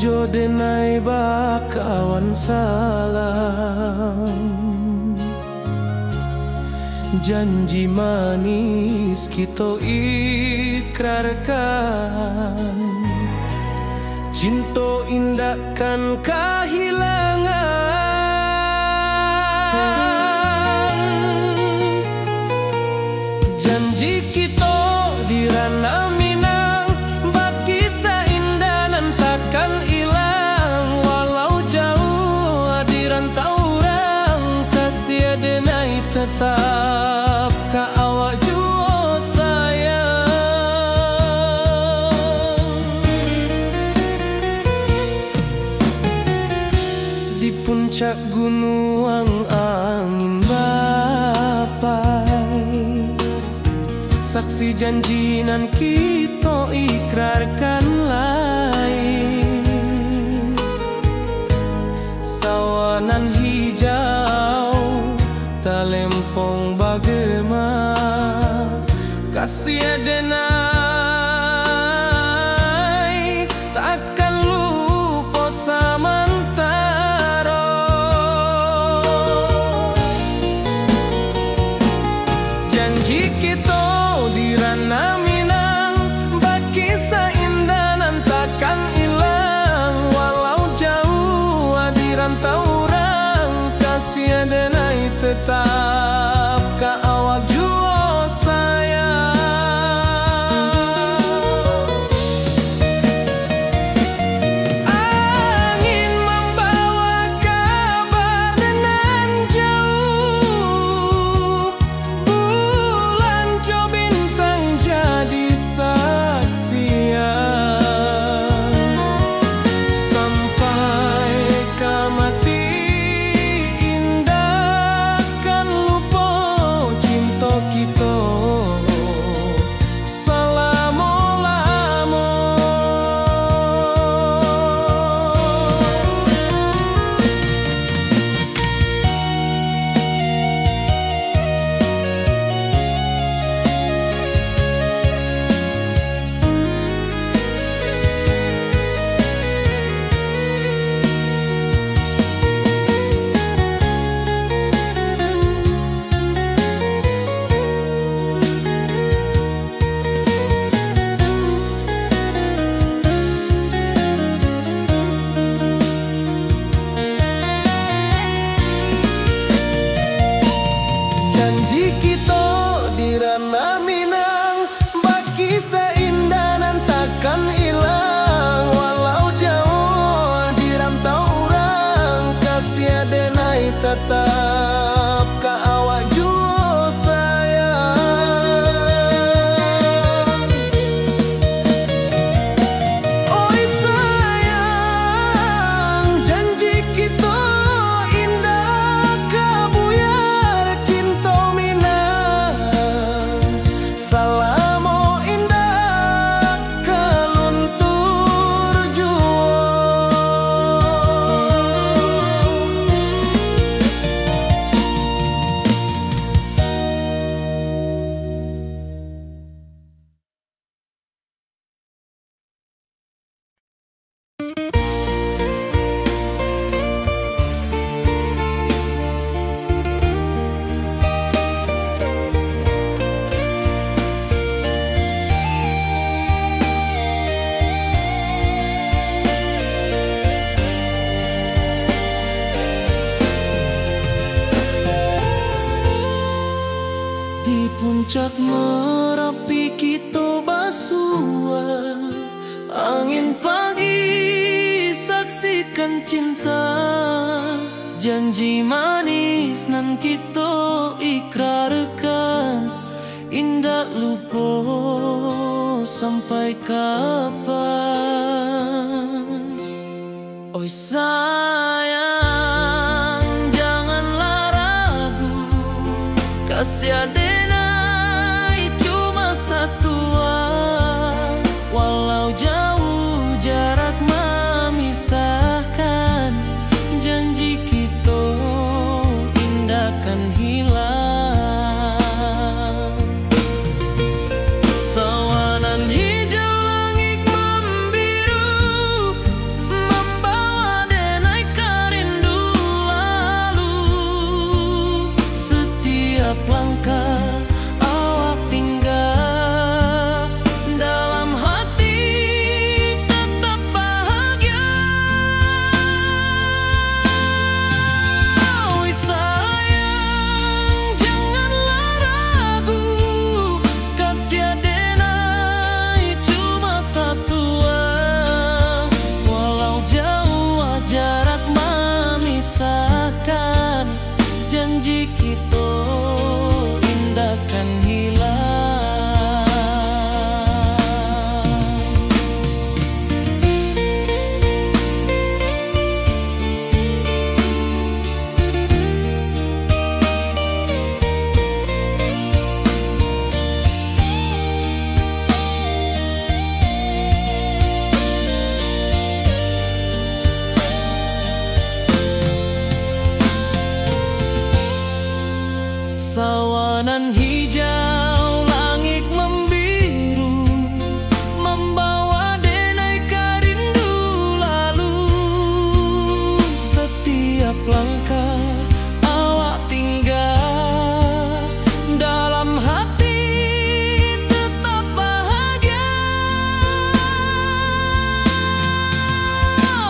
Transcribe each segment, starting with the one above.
jo denai bakawan salam. Janji manis kita ikrarkan, cinta indahkan kehilangan. Janji kita di ranah Minang, baki seindah nan takkan hilang. Walau jauh di rantau orang, kasih denai tetap ka awak jua sayang. Di puncak gunung angin bapai, saksi janji nan kita ikrarkan lain. Sawanan hijau talempong bagema, kasih denai takkan lupa samantara. Janji kita di ranah Minang, baki seindah nan takkan hilang. Walau jauh di rantau orang, kasih denai tetap ka awak jua sayang. Angin membawa kabar nan jauh, bulan jo bintang jadi saksian. Sampai ka mati indah kan lupa cinta kita selama-lama. Janji kita di ranah Minang, baki seindah nan takkan hilang. Walau jauh di rantau orang, kasih denai tetap ka awak jua sayang. Oi sayang, janji kita indah kabuyar cinta Minang. Salamo indah keluntur jua. Di puncak Merapi kita basua, angin pagi saksikan cinta. Janji manis nan kita ikrarkan, indah lupa sampai kapan. Oi sayang, janganlah ragu, kasih denai cuma satu. Walau jauh jarak memisahkan, janji kita indahkan hilang. Sawanan hijau langit membiru, setiap langkah awak tinggal, dalam hati tetap bahagia. Oi sayang, janganlah ragu, kasih denai cuma satu. Walau jauh jarak memisahkan, janji kita indahkan hilang. Sawanan hijau, langit membiru, membawa denai karindu lalu. Setiap langkah awak tinggal, dalam hati tetap bahagia.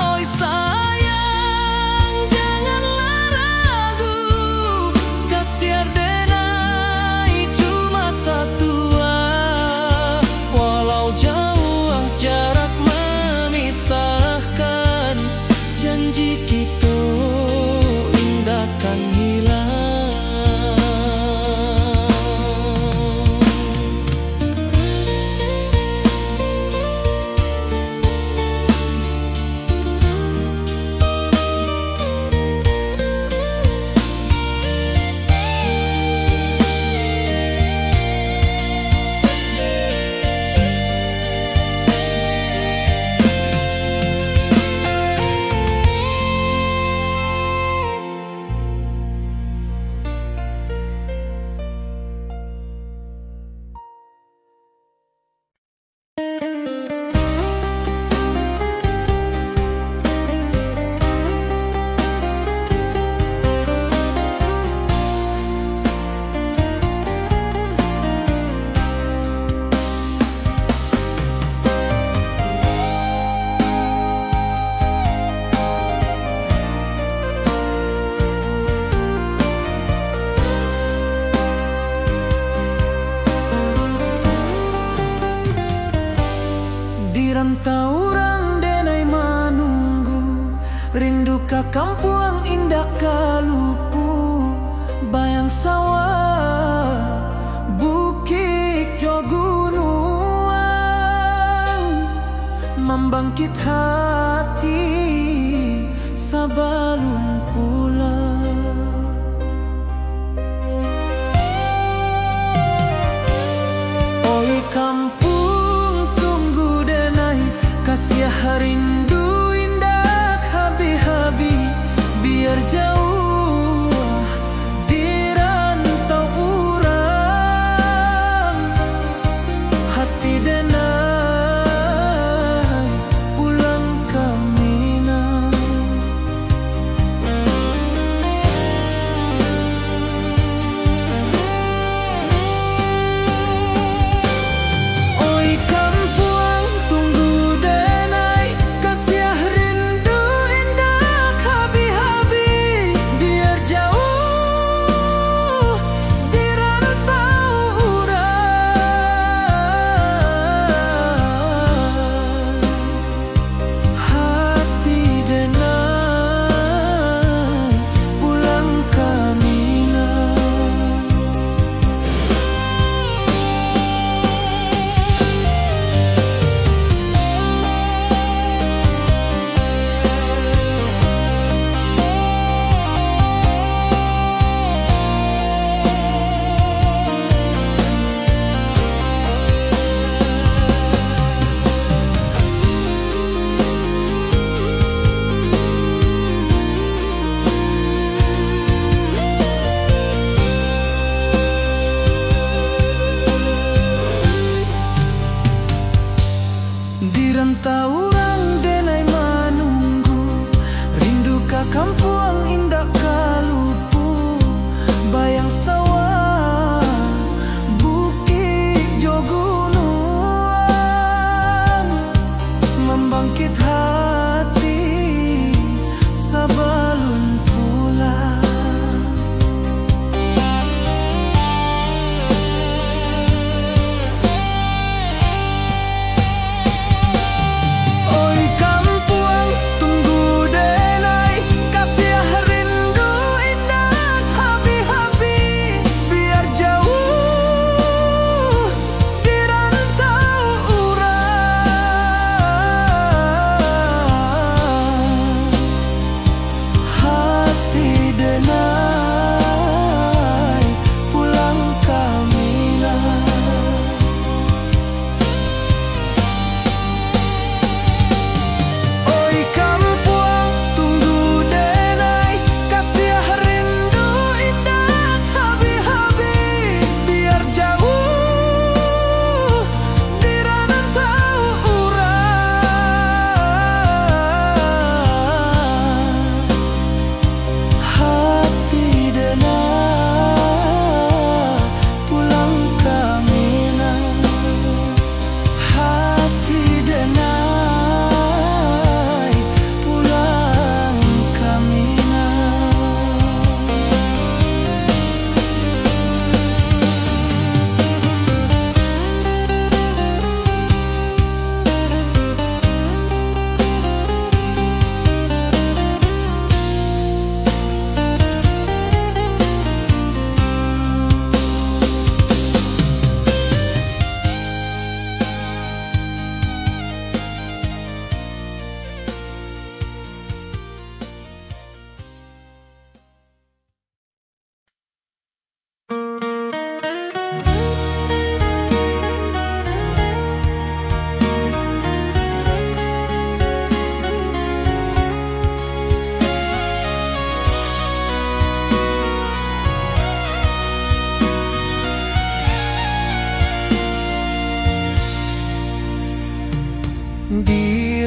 Oi sayang, janganlah ragu, kasih denai cuma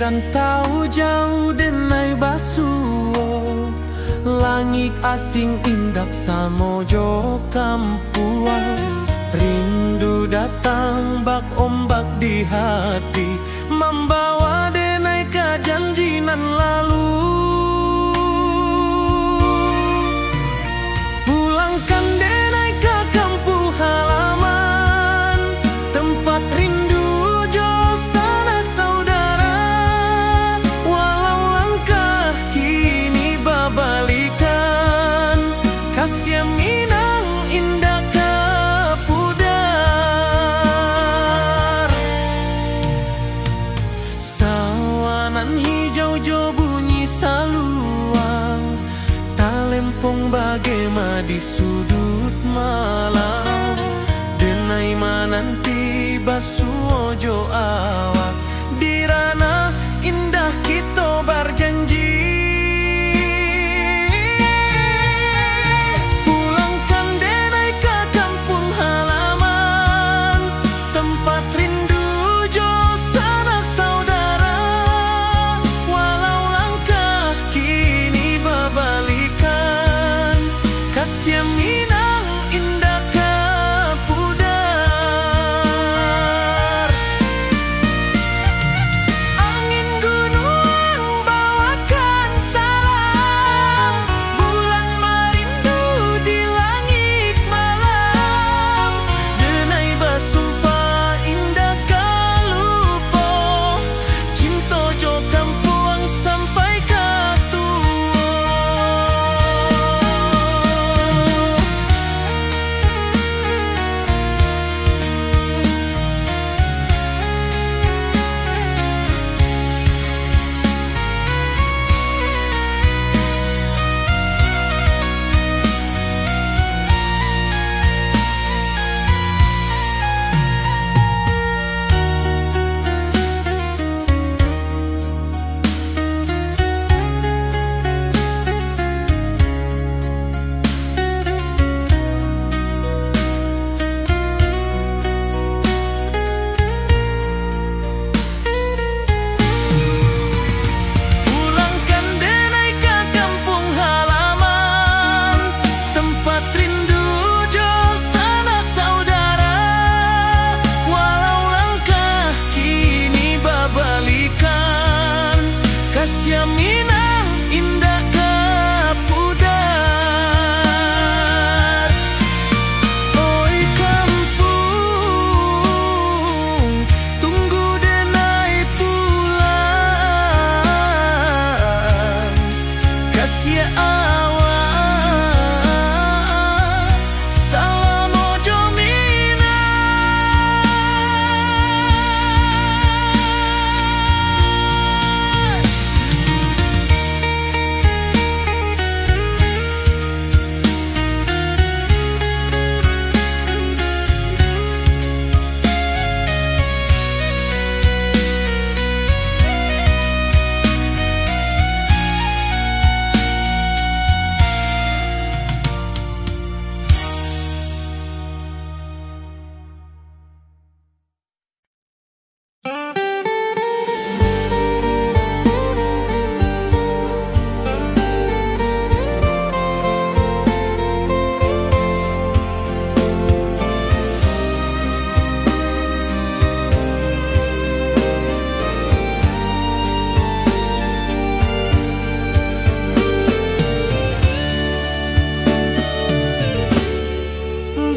rantau jauh denai basuo, langit asing indak samojo kampuan. Rindu datang bak ombak di hati, membawa denai ke janjinan lalu. Pulangkan denai ke kampung halaman, tempat rindu jo sanak saudara. Walau langkah kini babalikan, kasih minang indah ke pudar. Sawanan hijau jo bunyi saluang, talempong bagema di sudut malam. Denai mananti basuojo awak, di ranah indah kita berjanji. Pulangkan denai ke kampung halaman, tempat rindu jo sanak saudara. Walau langkah kini babalikan, kasih minang indah ke pudar. Angin gunung bawakan salam, bulan merindu di langit malam. Denai basumpah indah kalupo, cinta jo kampuang sampai ke tua. Pulangkan denai ke kampung halaman, tempat rindu jo sanak saudara. Walau langkah kini babalikan, kasih minang indah ke pudar. Oi kampung, tunggu denai pulang. Kasih awak, salam ojo minang.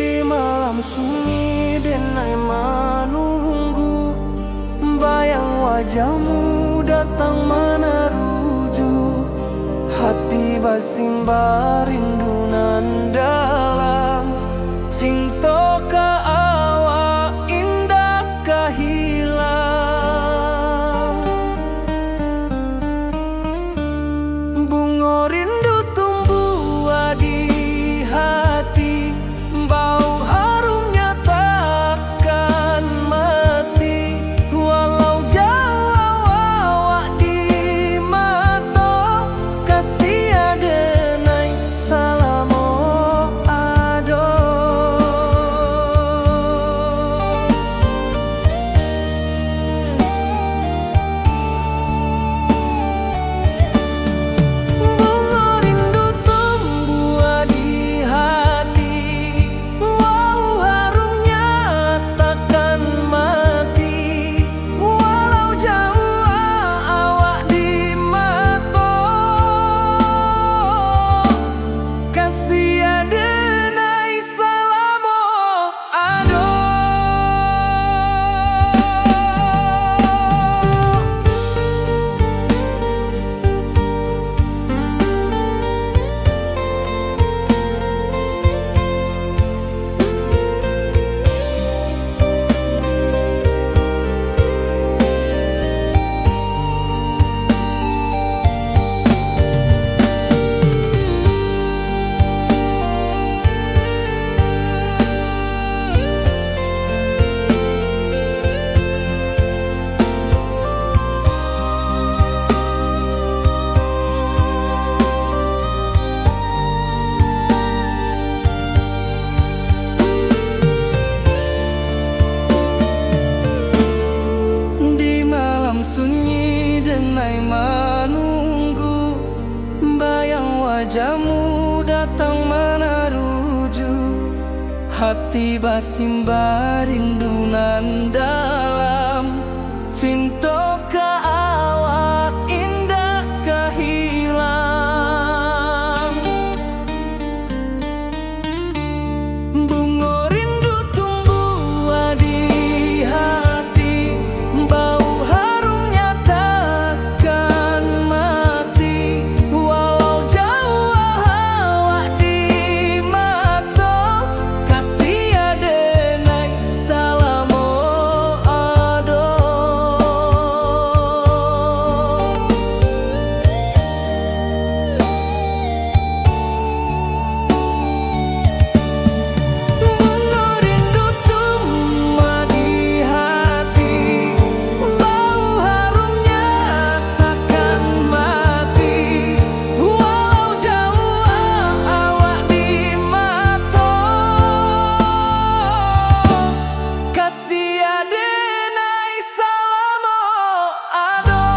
Di malam sunyi denai menunggu, bayang wajahmu datang meneruju. Hati basimba rindu nan dalam, cinta ke awak indah ke hilang. Bunga rindu tumbuh di hati, bau harumnya takkan mati. Walau jauh awak di mata, kasih denai salam hati basimba rindunan dalam cinta ka awak indah kahilang. Bunga rindu tumbuh di hati, bau harumnya takkan mati. Walau jauh awak di mata, kasih adenai salamo ado. Bunga rindu tumbuh di hati, bau harumnya takkan mati. Walau jauh awak di mata, kasih adenai salamo ado.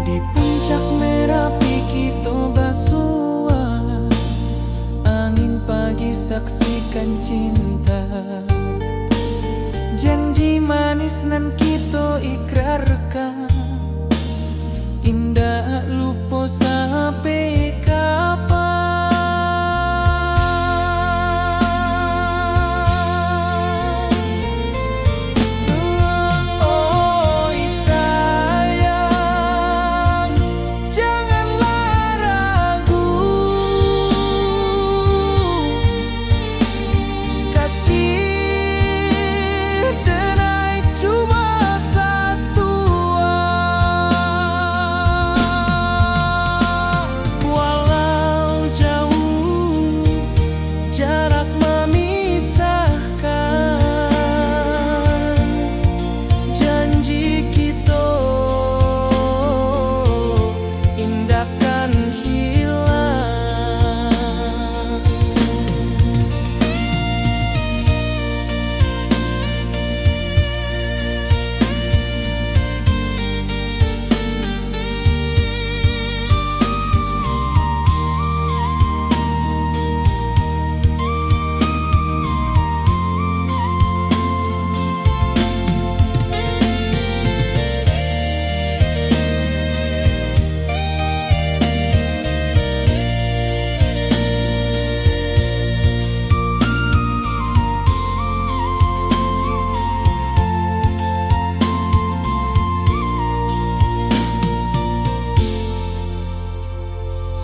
Di puncak Merapi kita basua, angin pagi saksikan cinta. Janji manis nan kita ikrarkan, indah lupa sampai kapan. Oi sayang, janganlah ragu, kasih denai cuma satu. Walau jauh jarak memisahkan, janji kita indahkan hilang.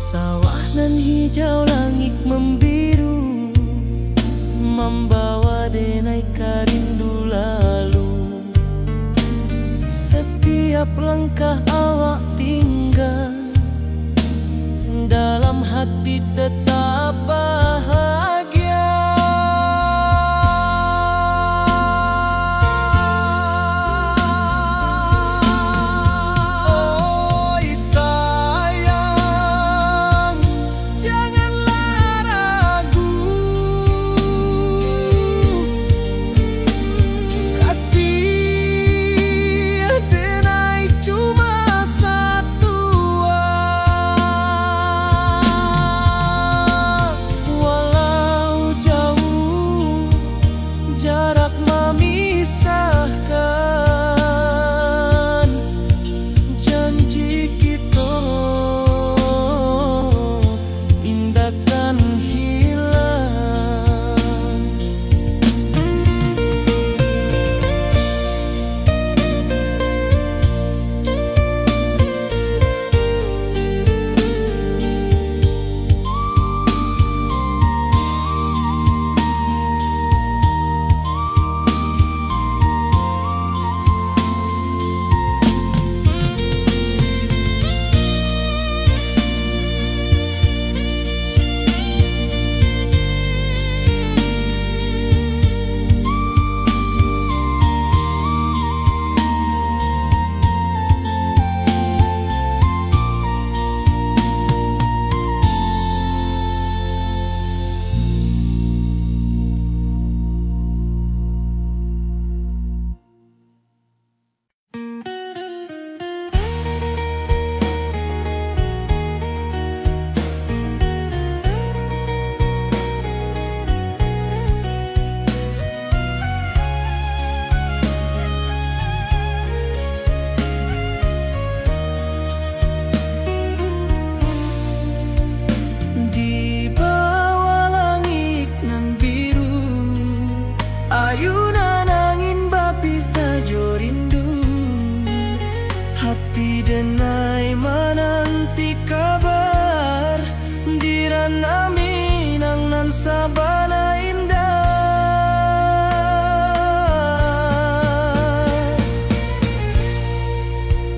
Sawah nan hijau, langit membiru, membawa denai karindu lalu. Setiap langkah awak tinggal, dalam hati tetap bahagia. Oi sayang, sabana indah.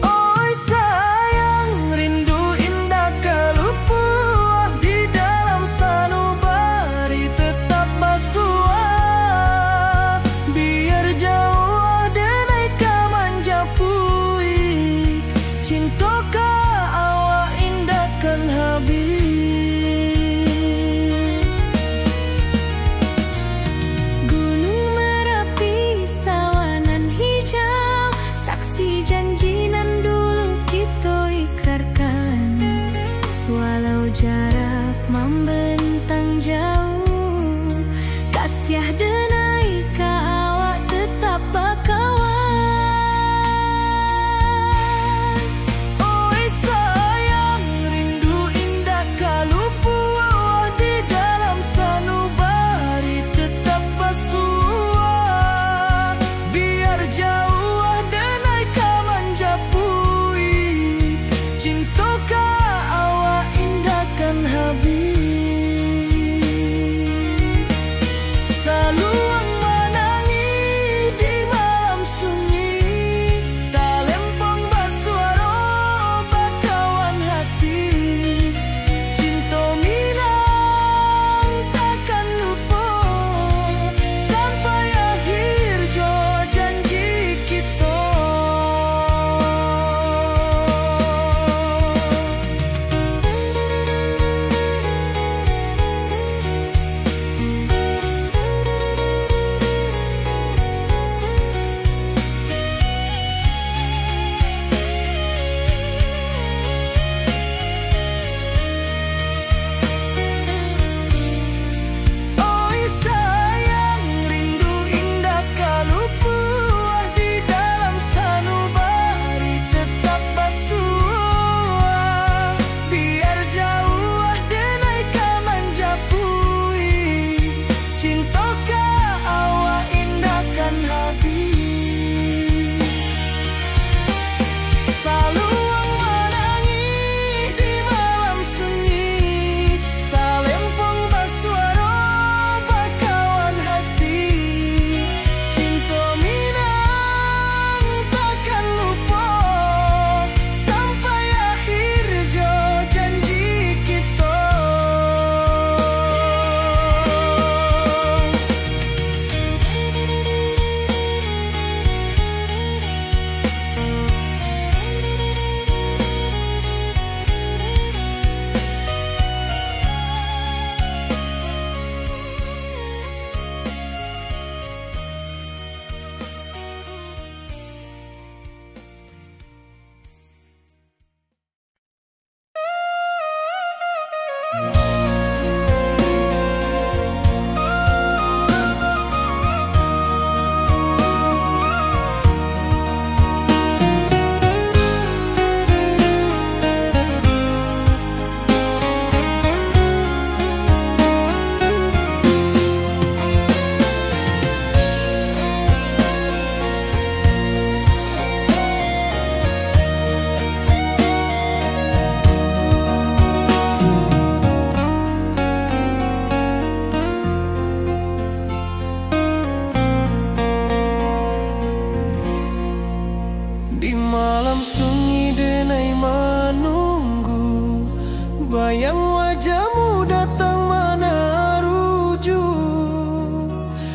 Oi sayang, rindu indah kalupuah di dalam sanubari tetap basuah. Biar jauh denai ka manjapui, cintoka awak indahkan habis. Gunung Merapi, sawanan hijau, saksi janji nan dulu kita ikrarkan. Walau jarak membentang jauh, kasiah denai ka awak tetap bakawan. Oi sayang, rindu indah kalupuah di dalam sanubari tetap basuah. Biar jauh denai ka manjapui, cintoka awak indahkan habis. Saluang menangi di malam sunyi, talempong basuaro bakawan hati. Cinta minang takkan lupa sampai akhir jo janji kita. Oi sayang, rindu indah kalupuah di dalam sanubari tetap basuah. Biar jauh denai ka manjapui, cintoka awak indahkan habis. Saluang menangi di malam sunyi, talempong basuaro bakawan hati. Cinta minang takkan lupa sampai akhir jo janji kita. Di malam sunyi denai menunggu, bayang wajahmu datang meneruju.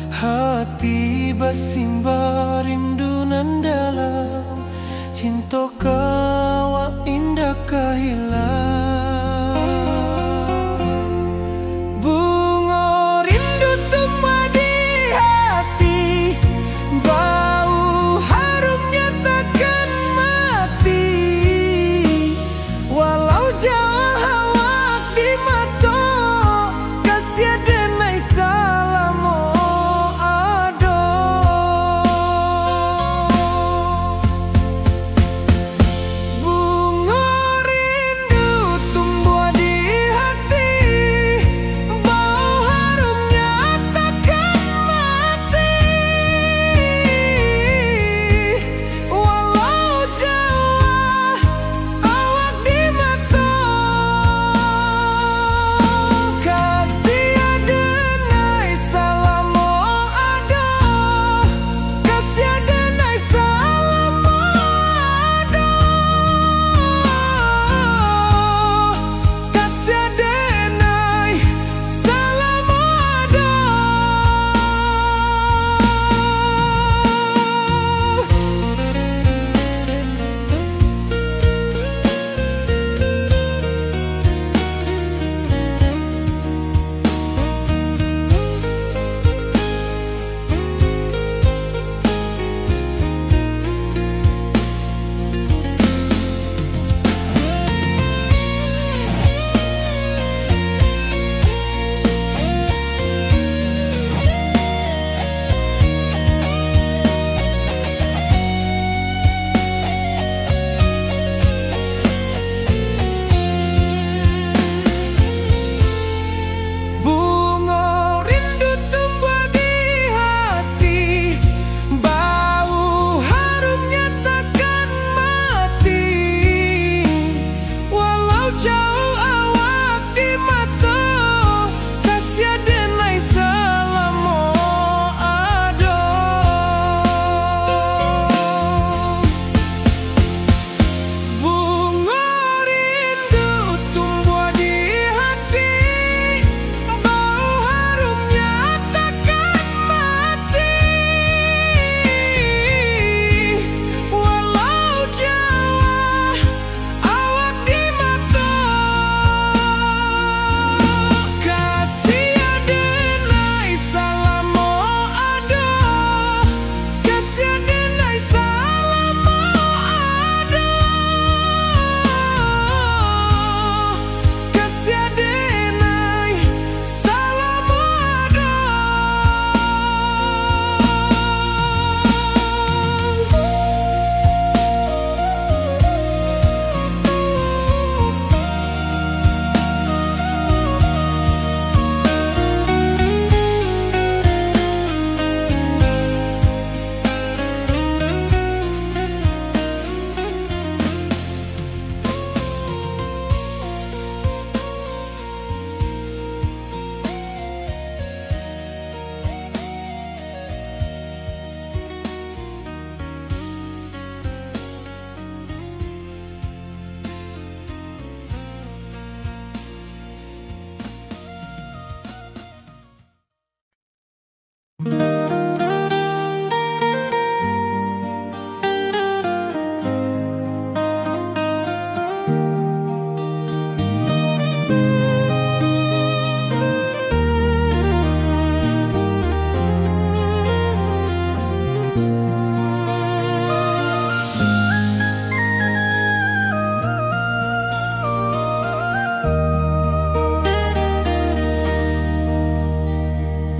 Hati bersimbar rindu nan dalam, cinta kawa indah kehilang. Bunga rindu tumbuh di hati, bau harumnya takkan mati. Walau jauh awak di mata, kasih denai salamo ado. Bunga rindu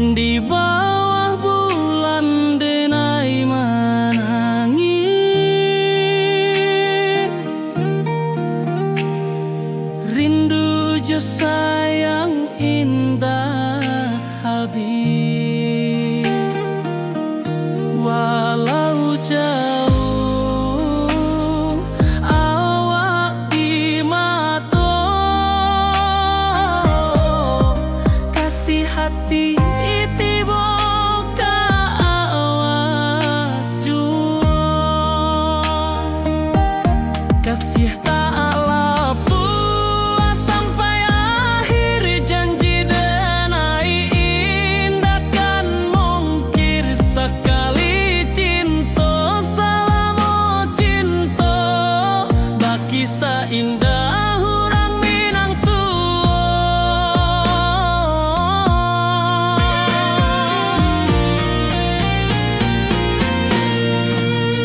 Di bawah bulan denai menangi, rindu jo sayang indah habis. Walau jauh awak di mata, kasih hati tiba ka awak jua. Kasih tak lepas sampai akhir, janji denai indah kan mungkir. Sekali cinta selama cinta, baki seindah orang Minang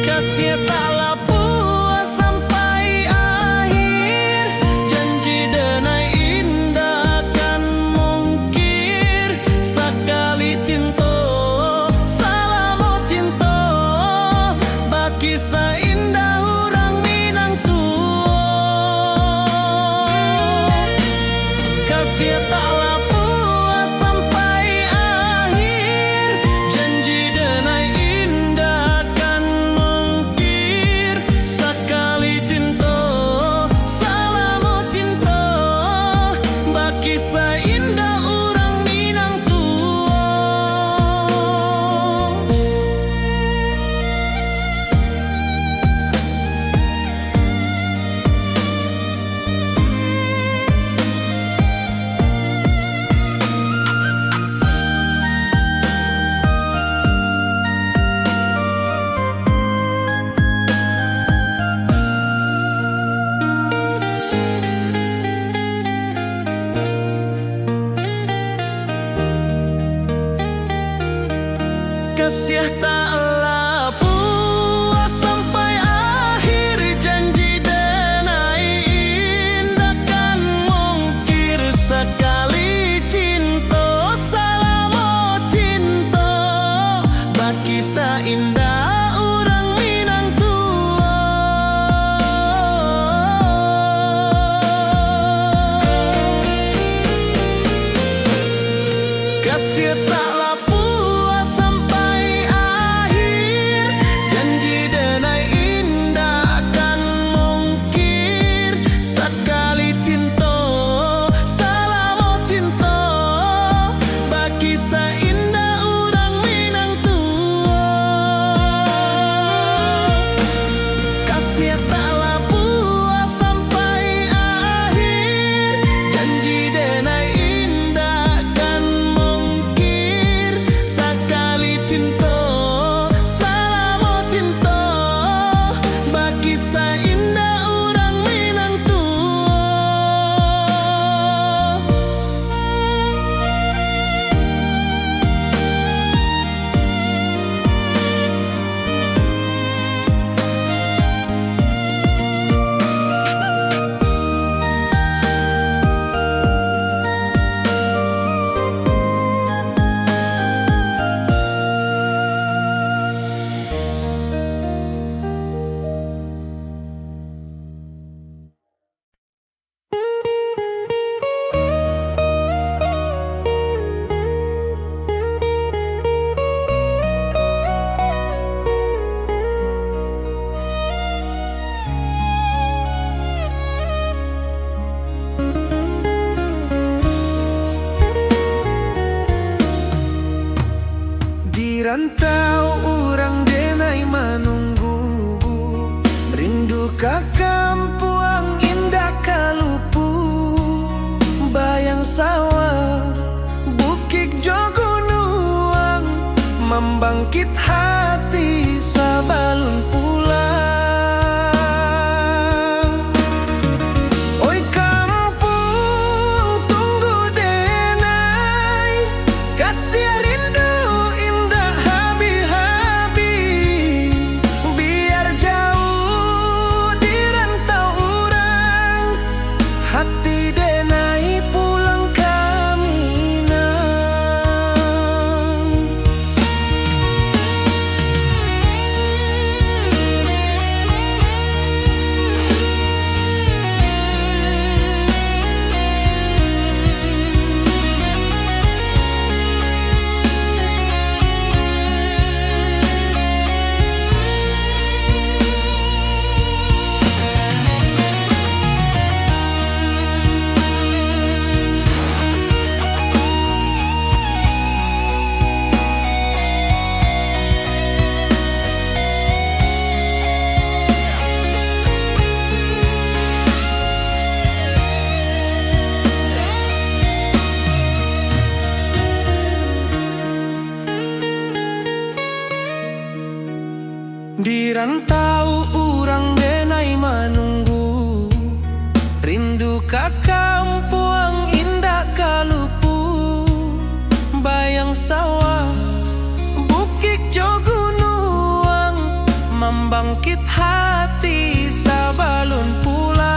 kasih taklah puas sampai akhir, janji denai indah kan mungkir. Sekali cinta selama cinta, baki seindah orang Minang kasih taklah puas sampai akhir, janji denai indah kan mungkir. Sekali cinta selama cinta, baki seindah orang Minang kasih taklah puas sampai akhir, janji denai indah kan mungkir. Sekali cinta selama cinta, baki seindah orang Minang kasih taklah puas sampai akhir, janji denai indah kan mungkir. Sekali cinta selama cinta, baki seindah orang Minang kasih taklah puas sampai akhir, janji denai indah kan mungkir. Sekali cinta selama cinta, baki seindah orang Minang di rantau orang denai menunggu, rindu ka kampuang indah kalupu. Bayang sawah bukit jogunuang, membangkit hati sabalun pulang. Oi kampung tunggu denai, kasih rindu indah habi-habi. Biar jauh di rantau orang, hati denai pulang ke Minang. rantau urang denai manunggu, rindu ka kampung indah kalupu, bayang sawah bukit jo gunung, membangkit hati sabalun pulang.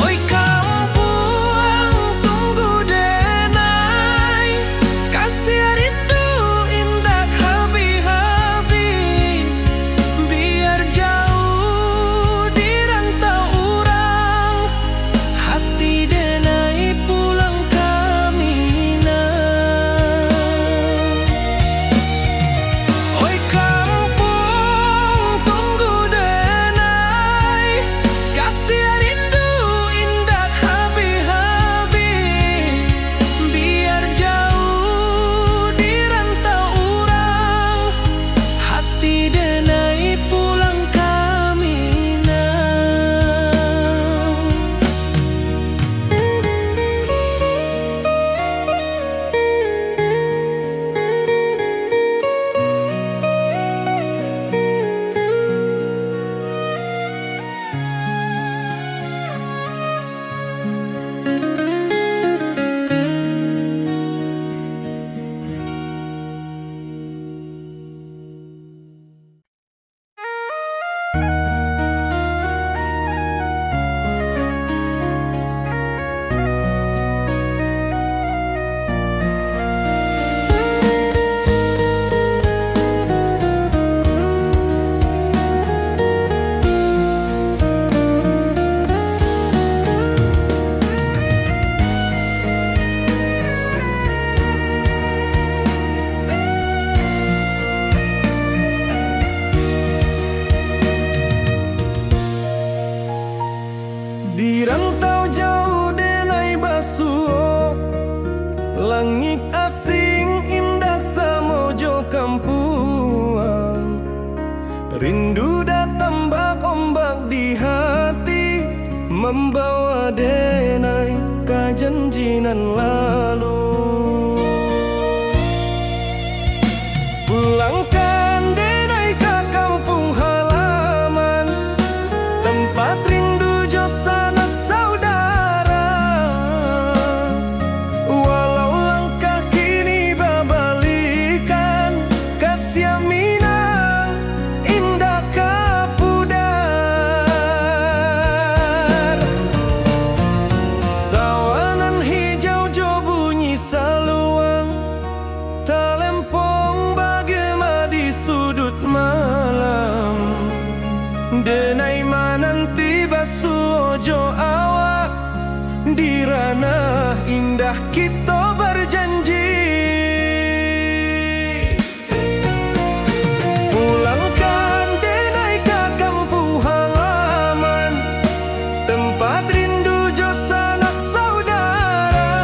Oi kampung tunggu denai, kasih rindu indah habi-habi, biar jauh di rantau urang, hati denai pulang kamina. Oi kampung tunggu denai, kasih rindu indah habi-habi, biar jauh di rantau urang, hati denai pulang kamina. Di rantau jauh denai basuh, langit asing indah samojo kampuang, rindu datang ombak di hati, membawa denai ke janjinan lalu. Pulangkan denai ke kampung halaman, tempat rindu jo sanak saudara. Walau langkah kini babalikan, kasih minang indah kapudar. Sawangan hijau jo bunyi saluang, talempong bagema di sudut malam. Denai mananti basuh jo awak, di ranah indah kita berjanji. Pulangkan denai ke kampung halaman, tempat rindu jo sanak saudara.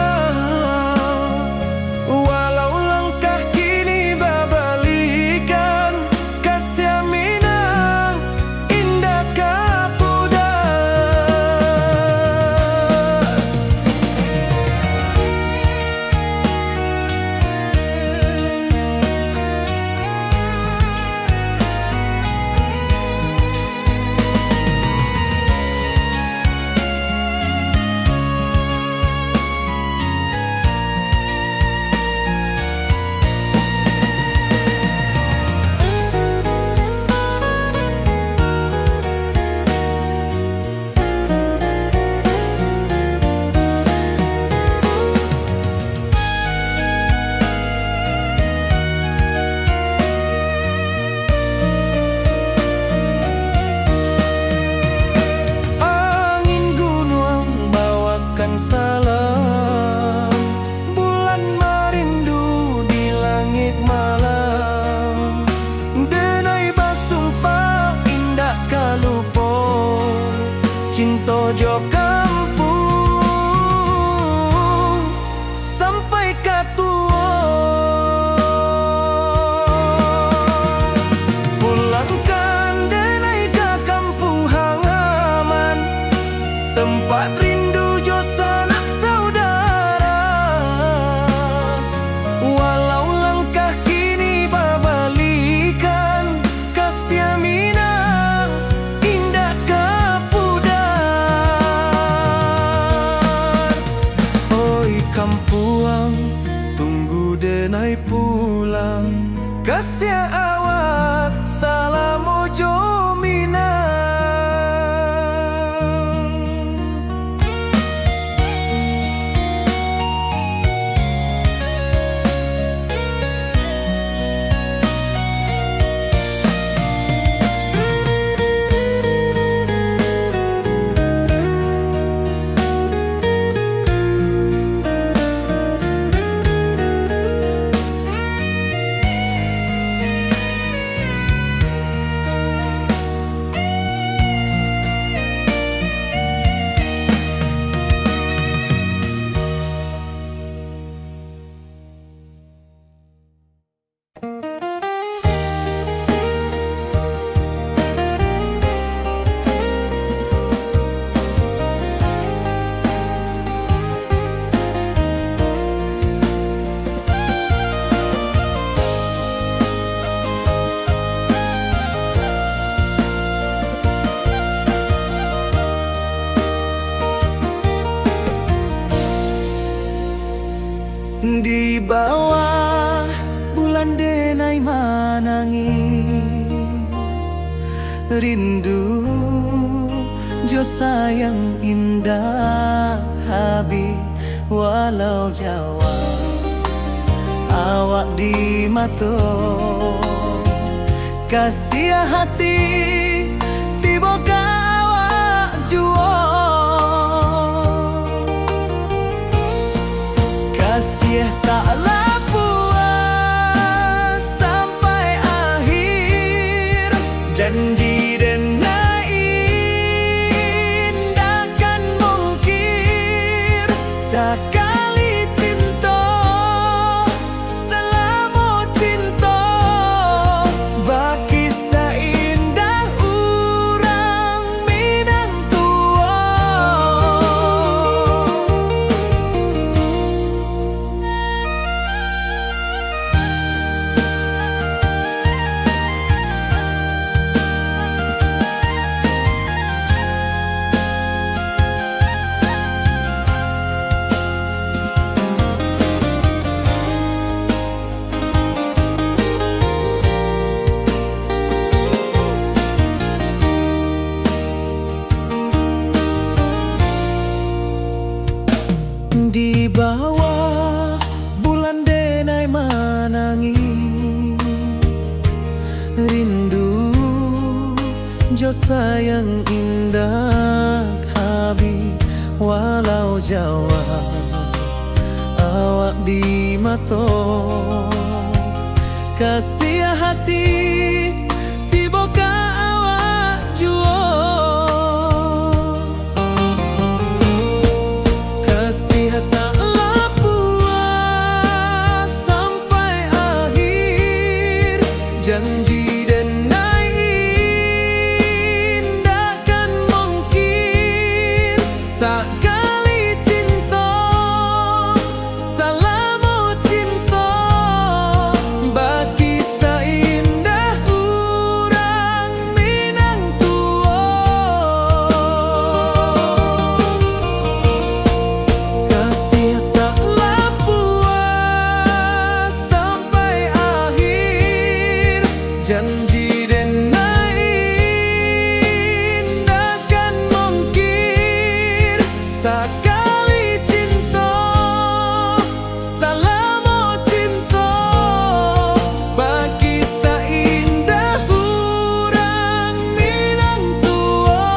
Walau langkah kini babalikan, kasih minang indah kapudar. Angin gunung bawakan salam, bulan merindu di langit malam. Denai basumpah indah kalupo, cinta jo kampung sampai katua. Pulangkan denai ke kampung halaman, tempat rindu jo sanak saudara. Walau langkah kini babalikan, Di bawah bulan denai manangi rindu jo sayang indah habi walau Jawa awak di mato kasih hati tiba awak juo kasih taklah puas sampai akhir janji denai indakan mungkir sekali cinta selama cinta baki seindah urang Minang tua. Di bawah bulan denai manangi rindu jo sayang indah habi walau Jawa awak di mato kasih hati tiba ka awak juo taklah puas sampai akhir janji denai indakan mungkir sekali cinta selama cinta baki seindah urang Minang tua. Kasih taklah puas sampai akhir janji denai indakan mungkir sekali cinta selama cinta baki seindah urang Minang tua.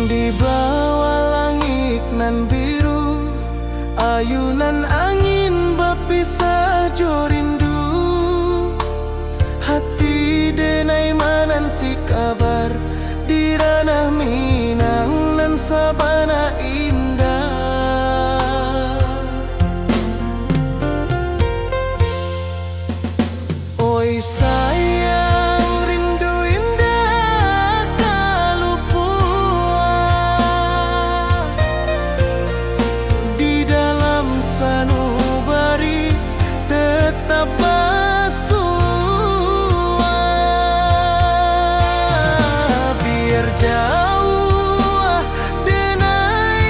Di bawah langit nan biru ayunan angin berpisah jo rindu hati denai menanti kabar di ranah Minang nan sabana indah. Oi sayang rindu indah tak luput di dalam sanubari tetap bersua biar jauh denai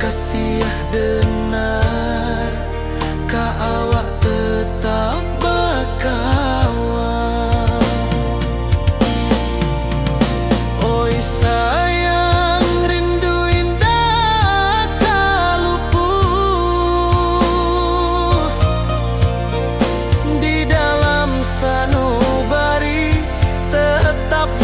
kasih denar ka awak tetap bakawan. Oi sayang rindu indah kalupuh di dalam sanubari tetap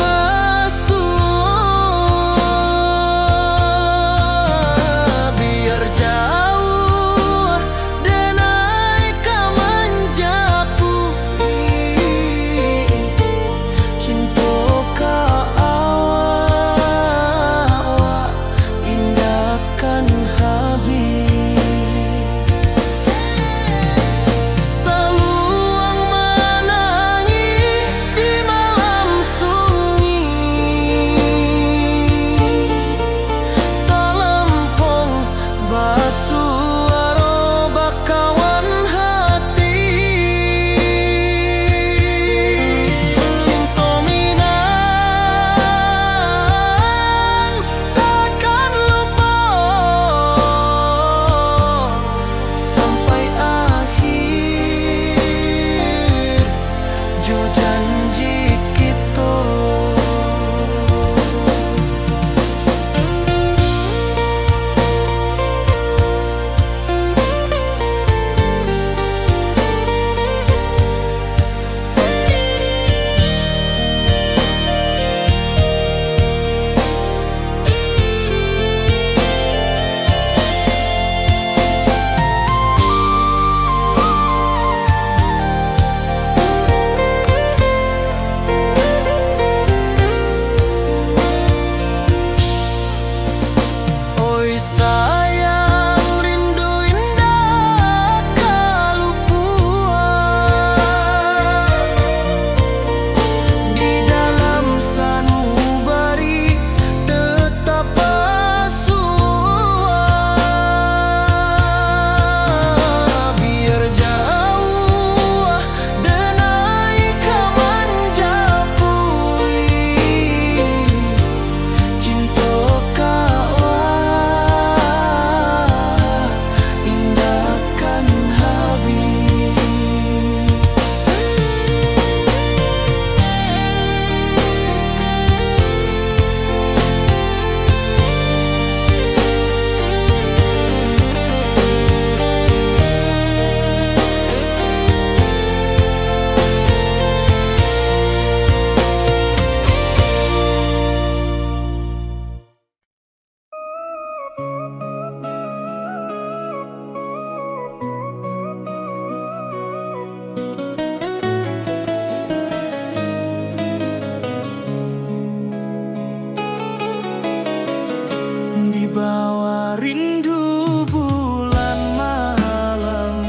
bawa rindu bulan malam,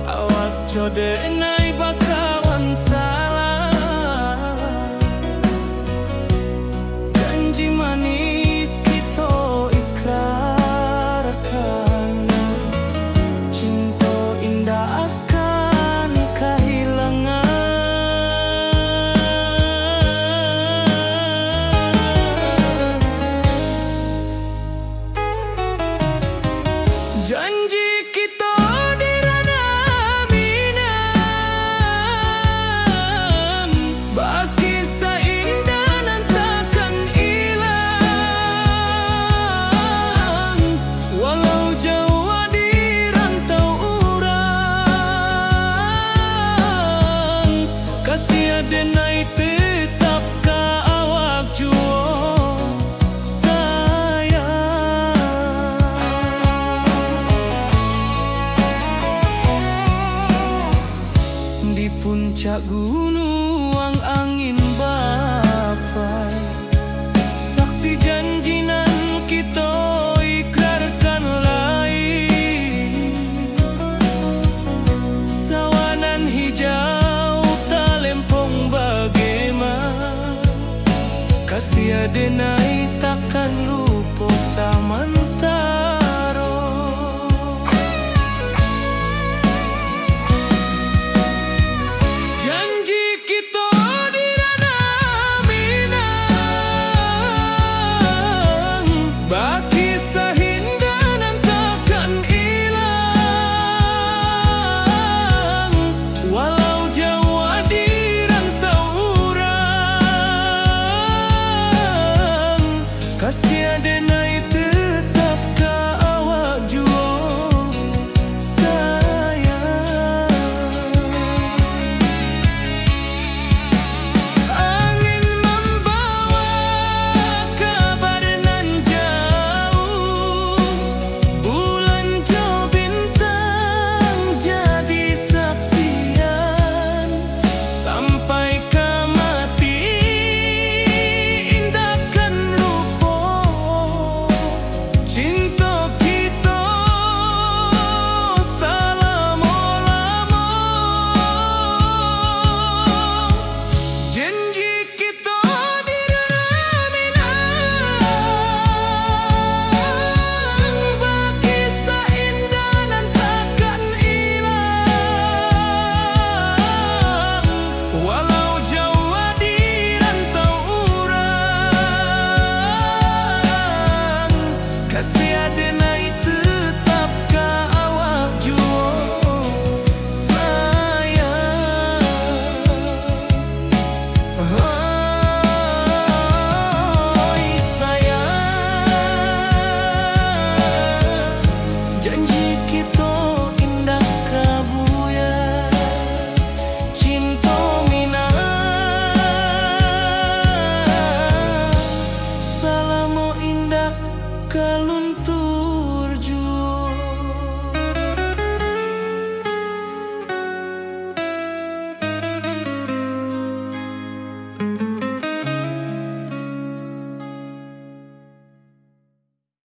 awak jode nai bakawan salah. Janji manis kita ikrarkan, cinta indah akan kehilangan. Janji kita di ranah minam, bagi seindah nan takkan hilang. Walau jauh di rantau urang, kasih adenai tetap ka awak jua. Di puncak gunung angin bapai, saksi janji nan kita ikrarkan lain. Sawanan hijau talempong bagaimana, kasih adenai takkan lupa samantara. Baki luka luntur.